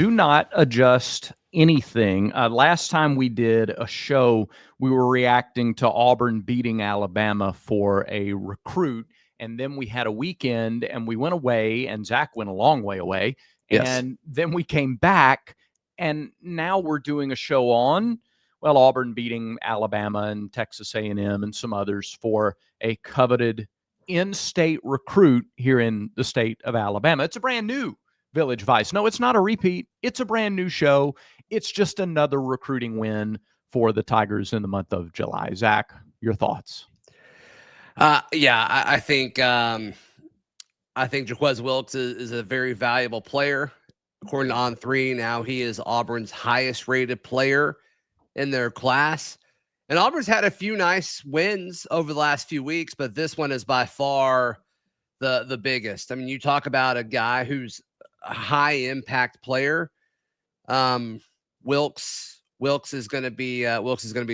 do not adjust anything. Last time we did a show, we were reacting to Auburn beating Alabama for a recruit. And then we had a weekend and we went away, and Zach went a long way away. Yes. And then we came back, and now we're doing a show on, well, Auburn beating Alabama and Texas A&M and some others for a coveted in-state recruit here in the state of Alabama. It's a brand new Village Vice. No, it's not a repeat. It's a brand new show. It's just another recruiting win for the Tigers in the month of July. Zach, your thoughts? Yeah, I think Jquz Wilks is a very valuable player. According to On3, now he is Auburn's highest rated player in their class. And Auburn's had a few nice wins over the last few weeks, but this one is by far the biggest. I mean, you talk about a guy who's a high impact player. Wilks is going to be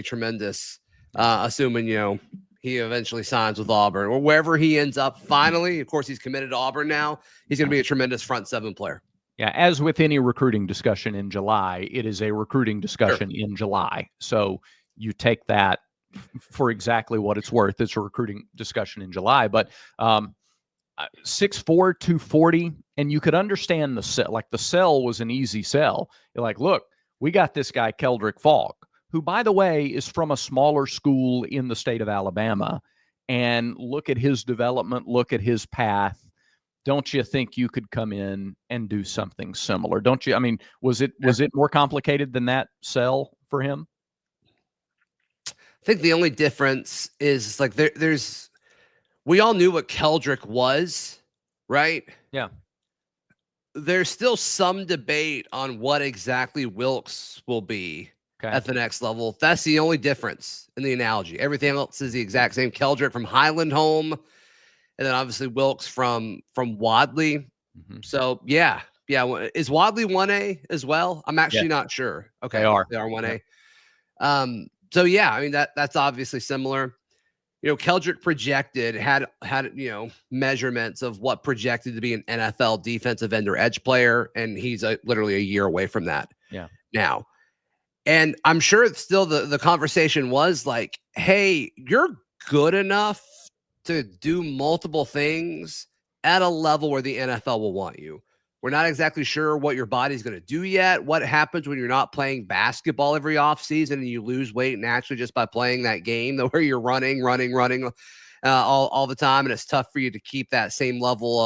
tremendous. Assuming, he eventually signs with Auburn or wherever he ends up finally. Of course, he's committed to Auburn now. He's going to be a tremendous front seven player. Yeah, as with any recruiting discussion in July, it is a recruiting discussion in July. So you take that for exactly what it's worth. It's a recruiting discussion in July. But 6'4", 240, and you could understand the sell. Like, the sell was an easy sell. You're like, look, we got this guy, Keldrick Falk, who, by the way, is from a smaller school in the state of Alabama. And look at his development, look at his path. Don't you think you could come in and do something similar? Don't you? I mean, was it more complicated than that sell for him? I think the only difference is like we all knew what Keldrick was, right? Yeah. There's still some debate on what exactly Wilks will be at the next level. That's the only difference in the analogy. Everything else is the exact same. Keldrick from Highland Home, and then obviously Wilks from Wadley. Mm-hmm. So yeah. Is Wadley 1A as well? I'm actually not sure. Okay, they are 1A. Yep. So yeah, I mean that's obviously similar. Keldrick projected had measurements of what projected to be an NFL defensive end or edge player, and he's literally a year away from that. Yeah. Now, and I'm sure still the conversation was like, hey, you're good enough to do multiple things at a level where the NFL will want you. We're not exactly sure what your body's going to do yet. What happens when you're not playing basketball every offseason and you lose weight naturally just by playing that game where you're running all the time, and it's tough for you to keep that same level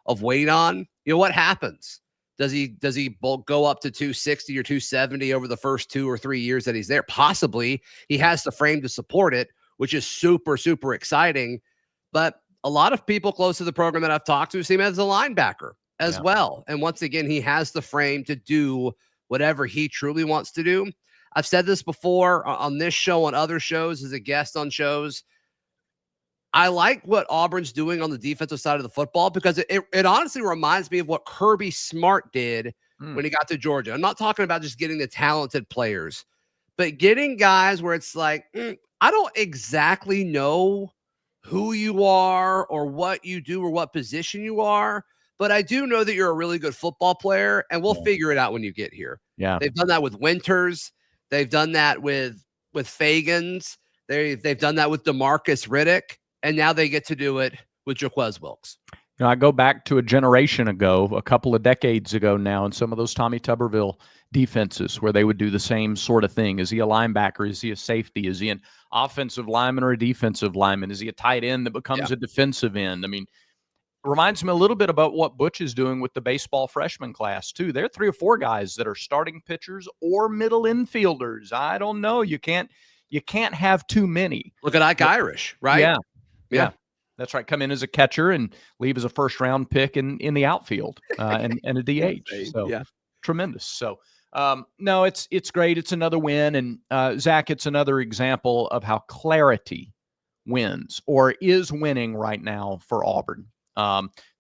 of weight on. What happens? Does he go up to 260 or 270 over the first 2 or 3 years that he's there? Possibly. He has the frame to support it, which is super, super exciting. But a lot of people close to the program that I've talked to see him as a linebacker as well. And once again, he has the frame to do whatever he truly wants to do. I've said this before on this show, on other shows, as a guest on shows. I like what Auburn's doing on the defensive side of the football because it honestly reminds me of what Kirby Smart did when he got to Georgia. I'm not talking about just getting the talented players, but getting guys where it's like, I don't exactly know who you are or what you do or what position you are, but I do know that you're a really good football player, and we'll figure it out when you get here. Yeah. They've done that with Winters. They've done that with Fagans. They've done that with DeMarcus Riddick, and now they get to do it with Jquz Wilks. I go back to a generation ago, a couple of decades ago now, and some of those Tommy Tuberville defenses where they would do the same sort of thing. Is he a linebacker? Is he a safety? Is he an offensive lineman or a defensive lineman? Is he a tight end that becomes a defensive end? I mean, it reminds me a little bit about what Butch is doing with the baseball freshman class, too. There are 3 or 4 guys that are starting pitchers or middle infielders. I don't know. You can't have too many. Look at Ike Irish, right? Yeah. That's right. Come in as a catcher and leave as a first-round pick in the outfield and a DH. So tremendous. So no, it's great. It's another win. And Zach, it's another example of how clarity wins or is winning right now for Auburn.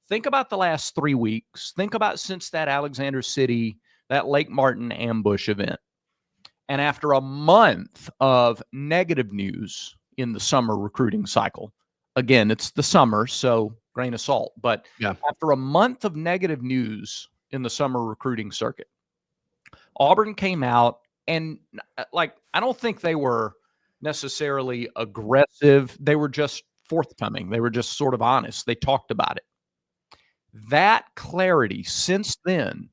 Think about the last 3 weeks. Think about since that Alexander City, that Lake Martin ambush event. And after a month of negative news in the summer recruiting cycle, again, it's the summer, so grain of salt. But after a month of negative news in the summer recruiting circuit, Auburn came out and like, I don't think they were necessarily aggressive. They were just forthcoming. They were just sort of honest. They talked about it. That clarity since then,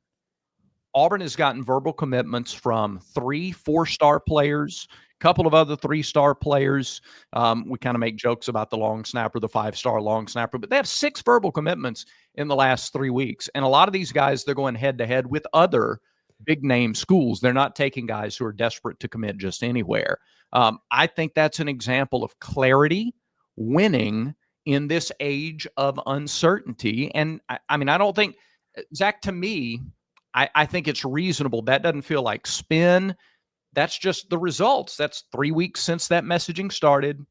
Auburn has gotten verbal commitments from 3 4-star players, a couple of other 3-star players. We kind of make jokes about the long snapper, the 5-star long snapper, but they have 6 verbal commitments in the last 3 weeks. And a lot of these guys, they're going head to head with other big name schools. They're not taking guys who are desperate to commit just anywhere. I think that's an example of clarity, winning in this age of uncertainty. And I mean, I don't think, Zach, to me, I think it's reasonable. That doesn't feel like spin. That's just the results. That's 3 weeks since that messaging started.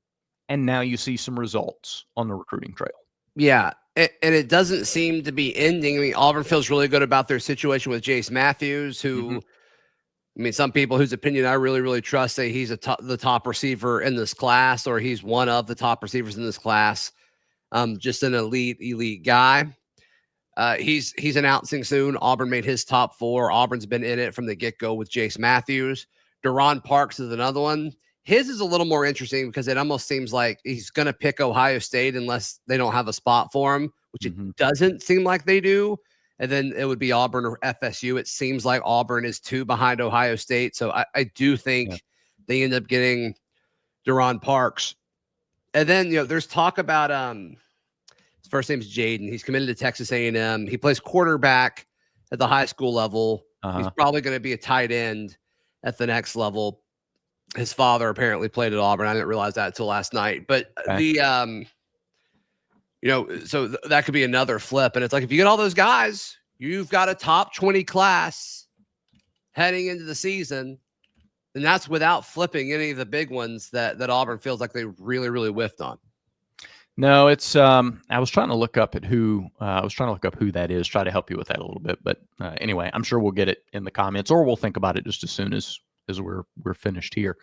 And now you see some results on the recruiting trail. Yeah. And it doesn't seem to be ending. I mean, Auburn feels really good about their situation with Jace Matthews, who, I mean, some people whose opinion I really, really trust say he's the top receiver in this class, or he's one of the top receivers in this class. Just an elite guy. He's announcing soon. Auburn made his top 4. Auburn's been in it from the get-go with Jace Matthews. Deron Parks is another one. His is a little more interesting because it almost seems like he's going to pick Ohio State unless they don't have a spot for him, which it doesn't seem like they do. And then it would be Auburn or FSU. It seems like Auburn is 2 behind Ohio State. So I do think they end up getting Deron Parks. And then, there's talk about his first name's Jaden. He's committed to Texas A&M. He plays quarterback at the high school level. He's probably going to be a tight end at the next level. His father apparently played at Auburn. I didn't realize that until last night. But so that could be another flip. And it's like, if you get all those guys, you've got a top 20 class heading into the season. And that's without flipping any of the big ones that Auburn feels like they really, really whiffed on. No, it's I was trying to look up who that is, try to help you with that a little bit. But anyway, I'm sure we'll get it in the comments, or we'll think about it just as soon as we're finished here.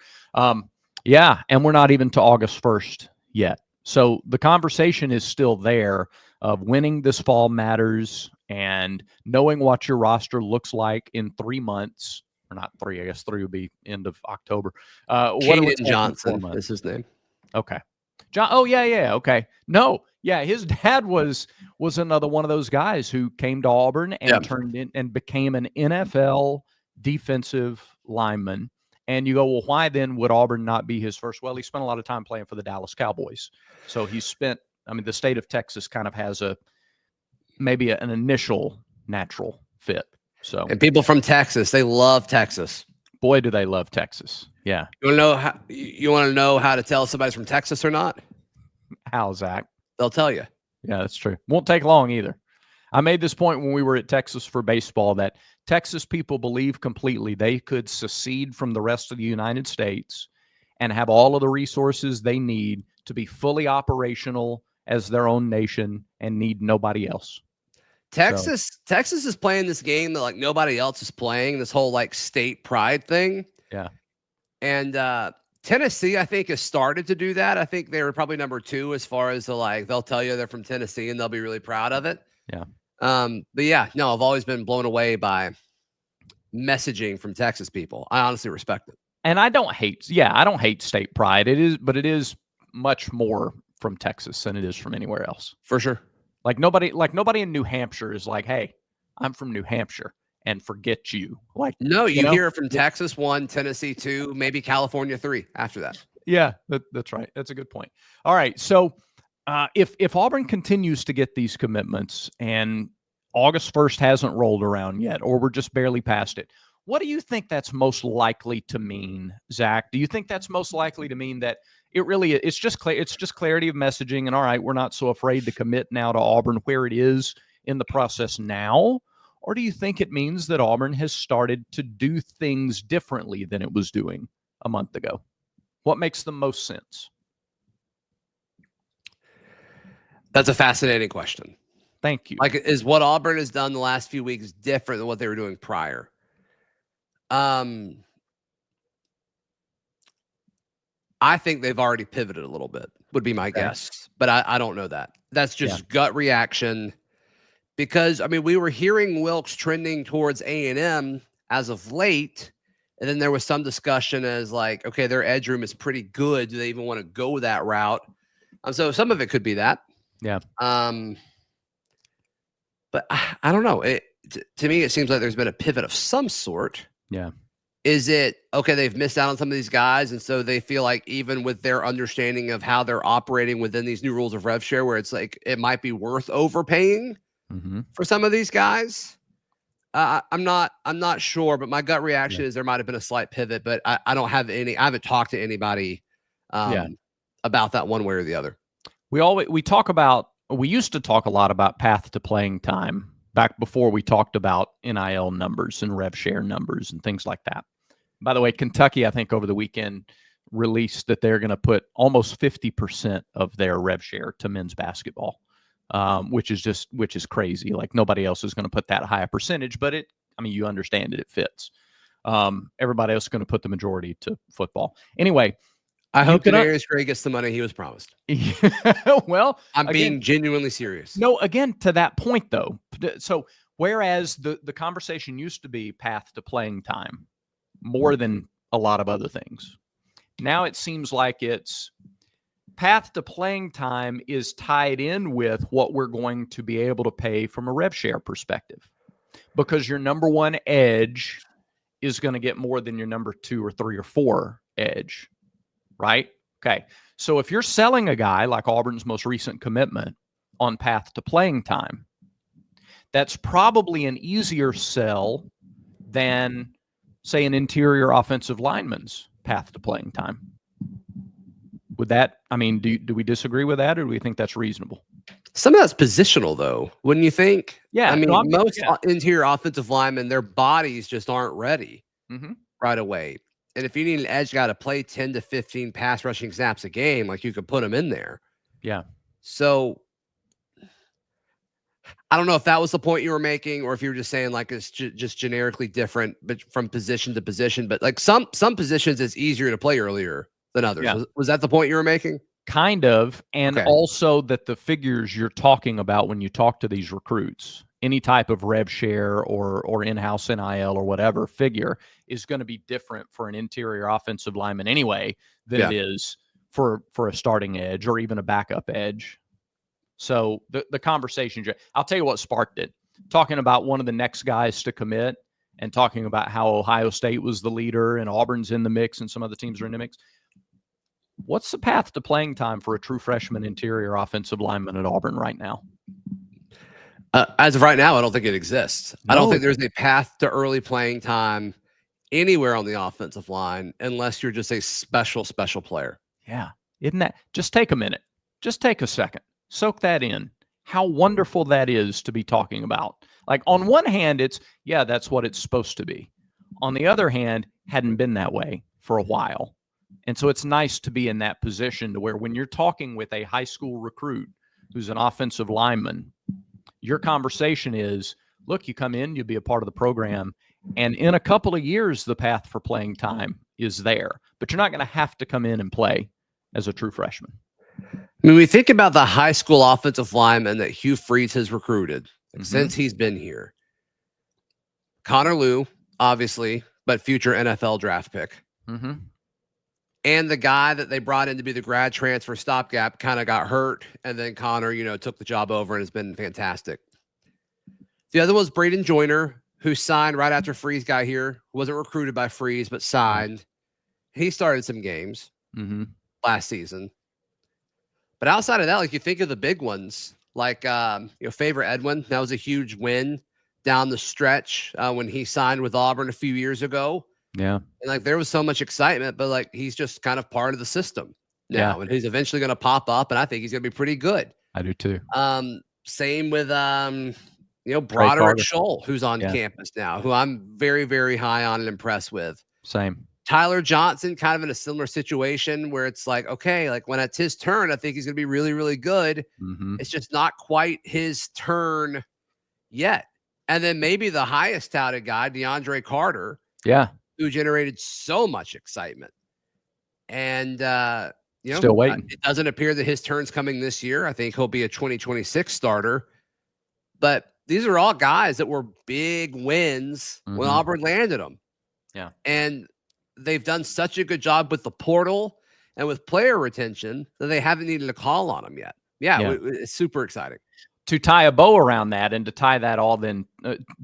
Yeah, and we're not even to August 1st yet. So the conversation is still there of winning this fall matters and knowing what your roster looks like in 3 months. Or not 3, I guess 3 would be end of October. Caden Johnson is his name. Okay. John. Oh, yeah. Okay. No. Yeah. His dad was another one of those guys who came to Auburn and turned in and became an NFL defensive lineman. And you go, well, why then would Auburn not be his first? Well, he spent a lot of time playing for the Dallas Cowboys. So the state of Texas kind of has maybe an initial natural fit. So, and people from Texas, they love Texas. Boy, do they love Texas. Yeah. You want to know how to tell if somebody's from Texas or not? How, Zach? They'll tell you. Yeah, that's true. Won't take long either. I made this point when we were at Texas for baseball that Texas people believe completely they could secede from the rest of the United States and have all of the resources they need to be fully operational as their own nation and need nobody else. Texas is playing this game that like nobody else is playing, this whole like state pride thing. Yeah. And Tennessee, I think, has started to do that. I think they were probably number 2 as far as they'll tell you they're from Tennessee and they'll be really proud of it. Yeah. But yeah, no, I've always been blown away by messaging from Texas people. I honestly respect it. And I don't hate state pride. It is much more from Texas than it is from anywhere else. For sure. Like nobody in New Hampshire is like, hey, I'm from New Hampshire and forget you. Like, no, you hear it from Texas 1, Tennessee 2, maybe California 3 after that. Yeah, that's right. That's a good point. All right. So if Auburn continues to get these commitments and August 1st hasn't rolled around yet, or we're just barely past it, what do you think that's most likely to mean, Zach? Do you think that's most likely to mean that it's just clarity of messaging and all right, we're not so afraid to commit now to Auburn where it is in the process now? Or do you think it means that Auburn has started to do things differently than it was doing a month ago? What makes the most sense? That's a fascinating question. Thank you. Like, is what Auburn has done the last few weeks different than what they were doing prior? I think they've already pivoted a little bit, would be my guess. But I don't know that. That's just gut reaction. Because, I mean, we were hearing Wilks trending towards A&M as of late. And then there was some discussion as like, okay, their edge room is pretty good. Do they even want to go that route? So some of it could be that. Yeah. But I don't know. To me, it seems like there's been a pivot of some sort. Yeah. Is it, okay, they've missed out on some of these guys, and so they feel like even with their understanding of how they're operating within these new rules of rev share, where it's like it might be worth overpaying for some of these guys? I'm not sure, but my gut reaction is there might have been a slight pivot, but I don't have any. I haven't talked to anybody about that one way or the other. We used to talk a lot about path to playing time back before we talked about NIL numbers and rev share numbers and things like that. By the way, Kentucky, I think over the weekend released that they're going to put almost 50% of their rev share to men's basketball, which is crazy. Like nobody else is going to put that high a percentage, but you understand it. It fits. Everybody else is going to put the majority to football. Anyway, I hope Darius Gray gets the money he was promised. Well, I'm being genuinely serious. No, again, to that point though. So whereas the conversation used to be path to playing time more than a lot of other things, now it seems like it's path to playing time is tied in with what we're going to be able to pay from a rev share perspective, because your number one edge is going to get more than your number 2 or 3 or 4 edge, right? Okay. So if you're selling a guy like Auburn's most recent commitment on path to playing time, that's probably an easier sell than, say, an interior offensive lineman's path to playing time. Would that, do we disagree with that, or do we think that's reasonable? Some of that's positional, though, wouldn't you think? Yeah. Most interior offensive linemen, their bodies just aren't ready right away. And if you need an edge guy to play 10 to 15 pass rushing snaps a game, like you could put him in there. Yeah. So I don't know if that was the point you were making, or if you were just saying like it's just generically different, but from position to position. But like some positions, it's easier to play earlier than others. Yeah. Was that the point you were making? Kind of. And also that the figures you're talking about when you talk to these recruits, any type of rev share or in-house NIL or whatever figure is going to be different for an interior offensive lineman anyway than it is for a starting edge or even a backup edge. So the conversation, I'll tell you what sparked it. Talking about one of the next guys to commit and talking about how Ohio State was the leader and Auburn's in the mix and some other teams are in the mix. What's the path to playing time for a true freshman interior offensive lineman at Auburn right now? As of right now, I don't think it exists. No. I don't think there's a path to early playing time anywhere on the offensive line unless you're just a special player. Yeah. Isn't that? Just take a minute. Just take a second. Soak that in. How wonderful that is to be talking about. Like on one hand, that's what it's supposed to be. On the other hand, hadn't been that way for a while. And so it's nice to be in that position to where when you're talking with a high school recruit who's an offensive lineman, your conversation is, look, you come in, you'll be a part of the program. And in a couple of years, the path for playing time is there. But you're not going to have to come in and play as a true freshman. We think about the high school offensive lineman that Hugh Freeze has recruited since he's been here. Connor Lew, obviously, but future NFL draft pick. And the guy that they brought in to be the grad transfer stopgap kind of got hurt. And then Connor, took the job over and has been fantastic. The other was Braden Joyner, who signed right after Freeze got here. Wasn't recruited by Freeze, but signed. He started some games last season. But outside of that, like you think of the big ones, like Favor Edwin, that was a huge win down the stretch when he signed with Auburn a few years ago. Yeah. And like there was so much excitement, but like he's just kind of part of the system now. And he's eventually going to pop up, and I think he's going to be pretty good. I do too. Same with Broderick Scholl, who's on campus now, who I'm very, very high on and impressed with. Same. Tyler Johnson, kind of in a similar situation where it's like, okay, like when it's his turn, I think he's going to be really, really good. It's just not quite his turn yet. And then maybe the highest touted guy, DeAndre Carter, who generated so much excitement. And, still waiting. It doesn't appear that his turn's coming this year. I think he'll be a 2026 starter. But these are all guys that were big wins when Auburn landed them. Yeah. And they've done such a good job with the portal and with player retention that they haven't needed to call on them yet. Yeah. It's super exciting. To tie a bow around that and to tie that all then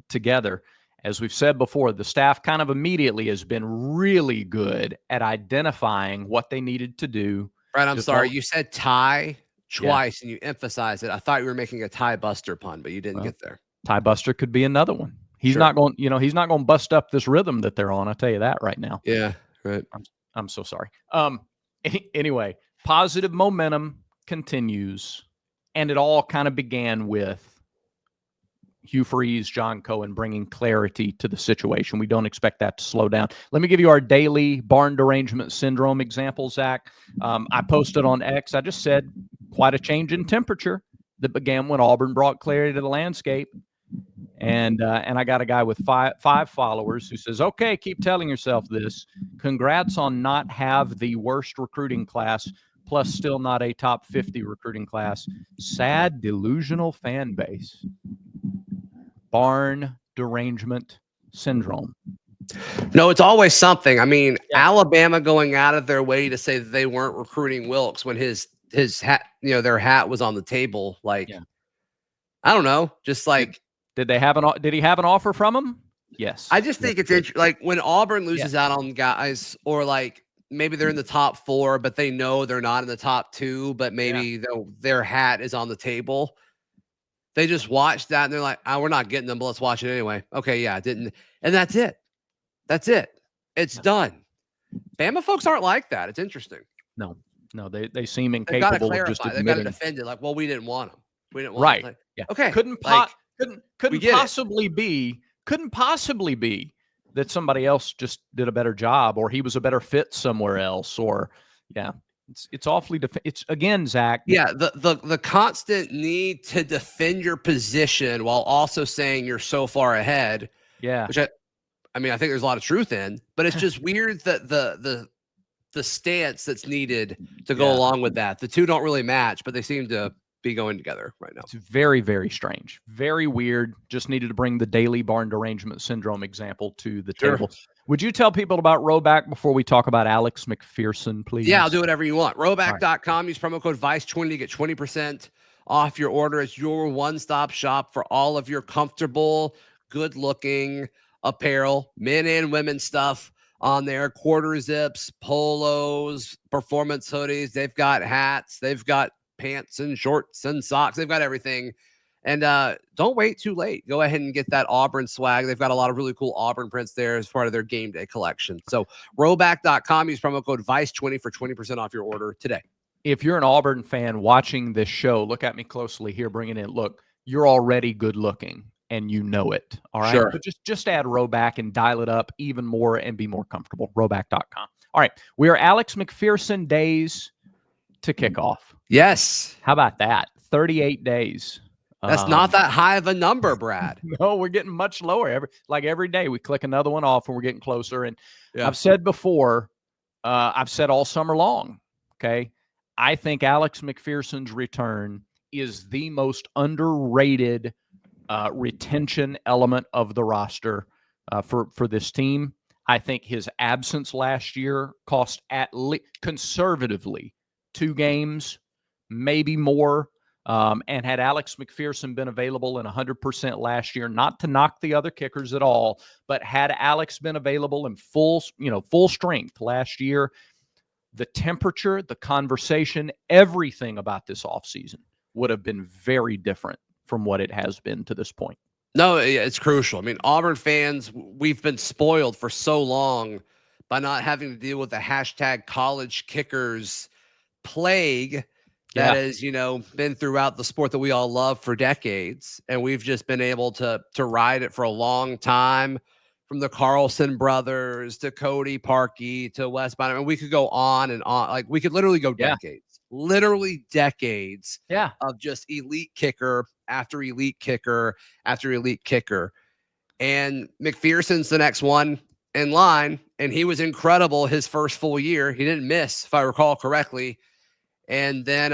together, as we've said before, the staff kind of immediately has been really good at identifying what they needed to do. Right, I'm sorry. You said tie twice and you emphasized it. I thought you were making a Tiebuster pun, but you didn't get there. Tiebuster could be another one. He's not going, he's not going to bust up this rhythm that they're on. I'll tell you that right now. Yeah, right. I'm so sorry. Anyway, positive momentum continues, and it all kind of began with Hugh Freeze, John Cohen bringing clarity to the situation. We don't expect that to slow down. Let me give you our daily barn derangement syndrome example, Zach. I posted on X. I just said quite a change in temperature that began when Auburn brought clarity to the landscape. And I got a guy with five followers who says, okay, keep telling yourself this. Congrats on not have the worst recruiting class, plus still not a top 50 recruiting class. Sad, delusional fan base. Barn derangement syndrome. No, it's always something. I mean, Alabama going out of their way to say that they weren't recruiting Wilks when his hat, their hat was on the table. Like, I don't know, just like, did he have an offer from him? Yes. I just think it's interesting. Like when Auburn loses out on guys, or like maybe they're in the top 4, but they know they're not in the top 2, but maybe their hat is on the table. They just watch that and they're like, oh, we're not getting them, but let's watch it anyway. Okay, yeah, didn't. And that's it. That's it. It's done. Bama folks aren't like that. It's interesting. No, they seem incapable of just admitting. They've got to defend it. Like, well, we didn't want them. We didn't want them. Like, okay. Couldn't possibly be that somebody else just did a better job, or he was a better fit somewhere else, or it's awfully it's again, Zach. Yeah, the constant need to defend your position while also saying you're so far ahead. Yeah, which I mean, I think there's a lot of truth in, but it's just weird that the stance that's needed to go along with that. The two don't really match, but they seem to be going together right now. It's very, very strange. Very weird. Just needed to bring the daily barn derangement syndrome example to the table. Would you tell people about Roback before we talk about Alex McPherson, please? Yeah, I'll do whatever you want. Roback.com. Use promo code VICE20 to get 20% off your order. It's your one-stop shop for all of your comfortable, good-looking apparel, men and women stuff on there. Quarter zips, polos, performance hoodies. They've got hats. They've got pants and shorts and socks. They've got everything. And don't wait too late. Go ahead and get that Auburn swag. They've got a lot of really cool Auburn prints there as part of their game day collection. So roback.com, use promo code VICE20 for 20% off your order today. If you're an Auburn fan watching this show, look at me closely here, bring it in. Look, you're already good looking and you know it. All right. But just add Roback and dial it up even more and be more comfortable. Roback.com. All right. We are Alex McPherson days to kick off. Yes. How about that? 38 days. That's not that high of a number, Brad. No, we're getting much lower. Every day we click another one off and we're getting closer. And I've said before, I've said all summer long, okay, I think Alex McPherson's return is the most underrated retention element of the roster for this team. I think his absence last year cost at least conservatively 2 games, maybe more. And had Alex McPherson been available in 100% last year, not to knock the other kickers at all, but had Alex been available in full strength last year, the temperature, the conversation, everything about this offseason would have been very different from what it has been to this point. No, it's crucial. I mean, Auburn fans, we've been spoiled for so long by not having to deal with the hashtag college kickers plague that has, been throughout the sport that we all love for decades. And we've just been able to ride it for a long time, from the Carlson brothers to Cody Parkey to Wes Bynum. And we could go on and on. Like, we could literally go decades, of just elite kicker after elite kicker after elite kicker. And McPherson's the next one in line. And he was incredible his first full year. He didn't miss, if I recall correctly. And then,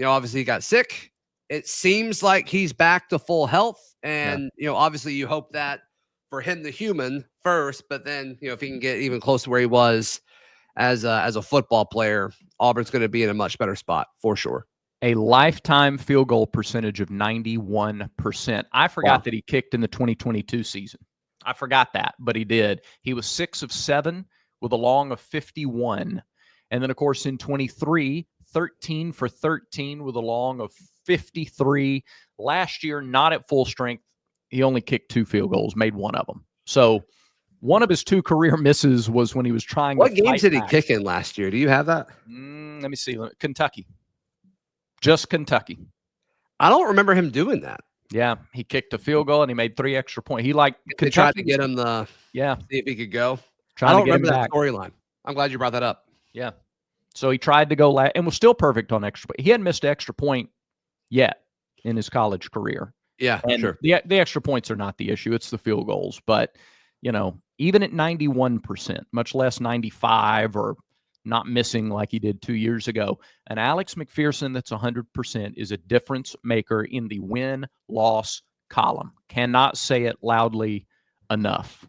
obviously he got sick it seems like he's back to full health. And, obviously you hope that for him, the human first, but then, if he can get even close to where he was as a football player, Auburn's going to be in a much better spot for sure. A lifetime field goal percentage of 91%. I forgot that he kicked in the 2022 season. I forgot that, but he did. He was 6 of 7 with a long of 51. And then, of course, in 23, 13 for 13 with a long of 53. Last year, not at full strength. He only kicked 2 field goals, made 1 of them. So one of his 2 career misses was when he was trying What to games did he back. kick in last year? Do you have that? Let me see. Kentucky. Just Kentucky. I don't remember him doing that. Yeah, he kicked a field goal and he made 3 extra points. He They tried to get him see if he could go. I don't remember that storyline. I'm glad you brought that up. Yeah. So he tried to go and was still perfect on extra point. He hadn't missed an extra point yet in his college career. Yeah, and sure. The extra points are not the issue. It's the field goals. But, even at 91%, much less 95 or not missing like he did 2 years ago, an Alex McPherson that's 100% is a difference maker in the win-loss column. Cannot say it loudly enough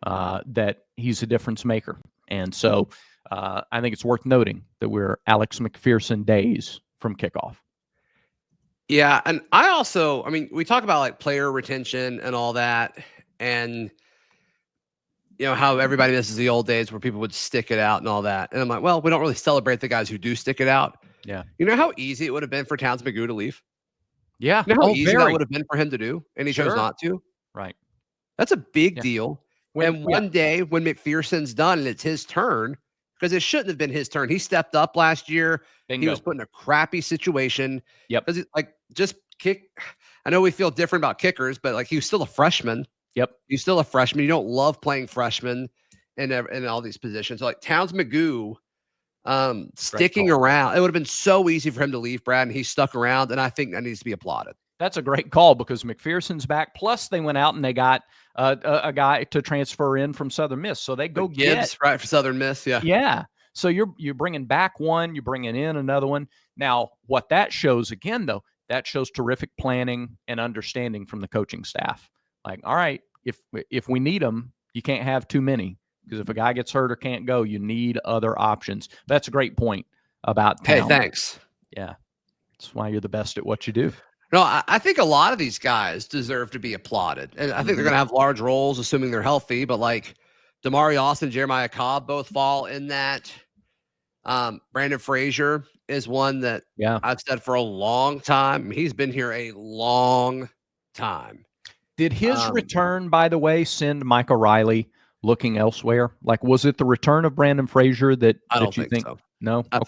that he's a difference maker. And so I think it's worth noting that we're Alex McPherson days from kickoff. Yeah, and we talk about like player retention and all that, and how everybody misses the old days where people would stick it out and all that. And I'm like, well, we don't really celebrate the guys who do stick it out. Yeah. You know how easy it would have been for Towns McGoo to leave? Yeah. You know how easy that would have been for him to do, and he chose not to? Right. That's a big deal. One day when McPherson's done and it's his turn, because it shouldn't have been his turn. He stepped up last year. Bingo. He was put in a crappy situation. Yep. Because just kick. I know we feel different about kickers, but he was still a freshman. Yep. He's still a freshman. You don't love playing freshmen in all these positions. So Towns McGoo sticking around. It would have been so easy for him to leave, Brad, and he stuck around, and I think that needs to be applauded. That's a great call because McPherson's back. Plus, they went out and they got a guy to transfer in from Southern Miss. So they go Gibbs, right, for Southern Miss, yeah. Yeah. So you're bringing back one, you're bringing in another one. Now, what that shows, again, though, that shows terrific planning and understanding from the coaching staff. Like, all right, if we need them, you can't have too many. Because if a guy gets hurt or can't go, you need other options. That's a great point about Towns. Hey, thanks. Yeah. That's why you're the best at what you do. No, I think a lot of these guys deserve to be applauded. And I think they're going to have large roles, assuming they're healthy. But Damari Austin, Jeremiah Cobb both fall in that. Brandon Frasier is one that I've said for a long time. He's been here a long time. Did his return, by the way, send Micah Riley looking elsewhere? Was it the return of Brandon Frasier that I don't you think so? No? I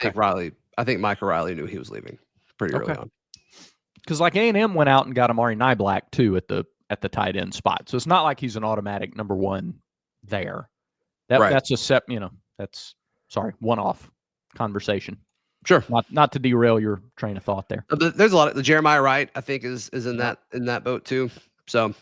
think Micah Riley knew he was leaving pretty early on. Because A&M went out and got Amari Niblack too at the tight end spot. So it's not like he's an automatic number one there. That's a one-off conversation. Sure. Not to derail your train of thought there. There's a lot of the Jeremiah Wright, I think, is in that boat too. So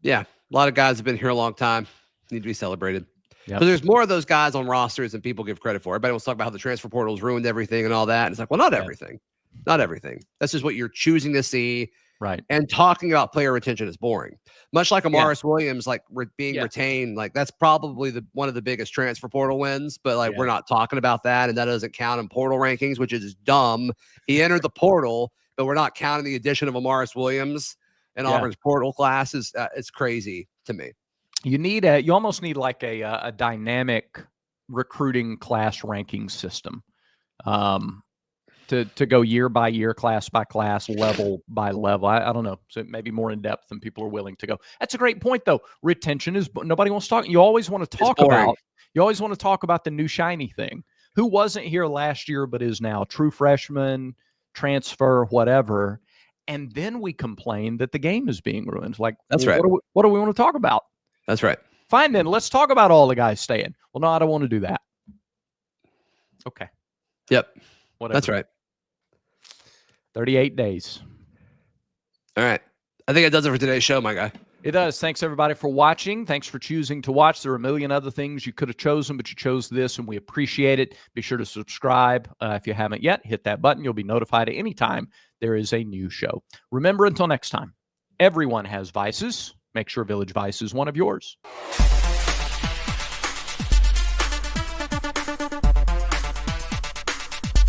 yeah, a lot of guys have been here a long time, need to be celebrated. But there's more of those guys on rosters than people give credit for. Everybody wants to talk about how the transfer portal's ruined everything and all that. And it's like, well, not everything. Not everything. That's just what you're choosing to see. Right. And talking about player retention is boring. Much like Amaris Williams, being retained, that's probably one of the biggest transfer portal wins. But we're not talking about that, and that doesn't count in portal rankings, which is dumb. He entered the portal, but we're not counting the addition of Amaris Williams in Auburn's portal class. It's crazy to me. You almost need a dynamic recruiting class ranking system. To go year by year, class by class, level by level. I don't know. So maybe more in depth than people are willing to go. That's a great point, though. Retention is nobody wants to talk. You always want to talk about the new shiny thing. Who wasn't here last year but is now true freshman, transfer, whatever. And then we complain that the game is being ruined. That's right. What do we want to talk about? That's right. Fine, then let's talk about all the guys staying. Well, no, I don't want to do that. Okay. Yep. Whatever. That's right. 38 days. All right. I think it does it for today's show, my guy. It does. Thanks, everybody, for watching. Thanks for choosing to watch. There are a million other things you could have chosen, but you chose this, and we appreciate it. Be sure to subscribe if you haven't yet. Hit that button. You'll be notified at any time there is a new show. Remember, until next time, everyone has vices. Make sure Village Vice is one of yours.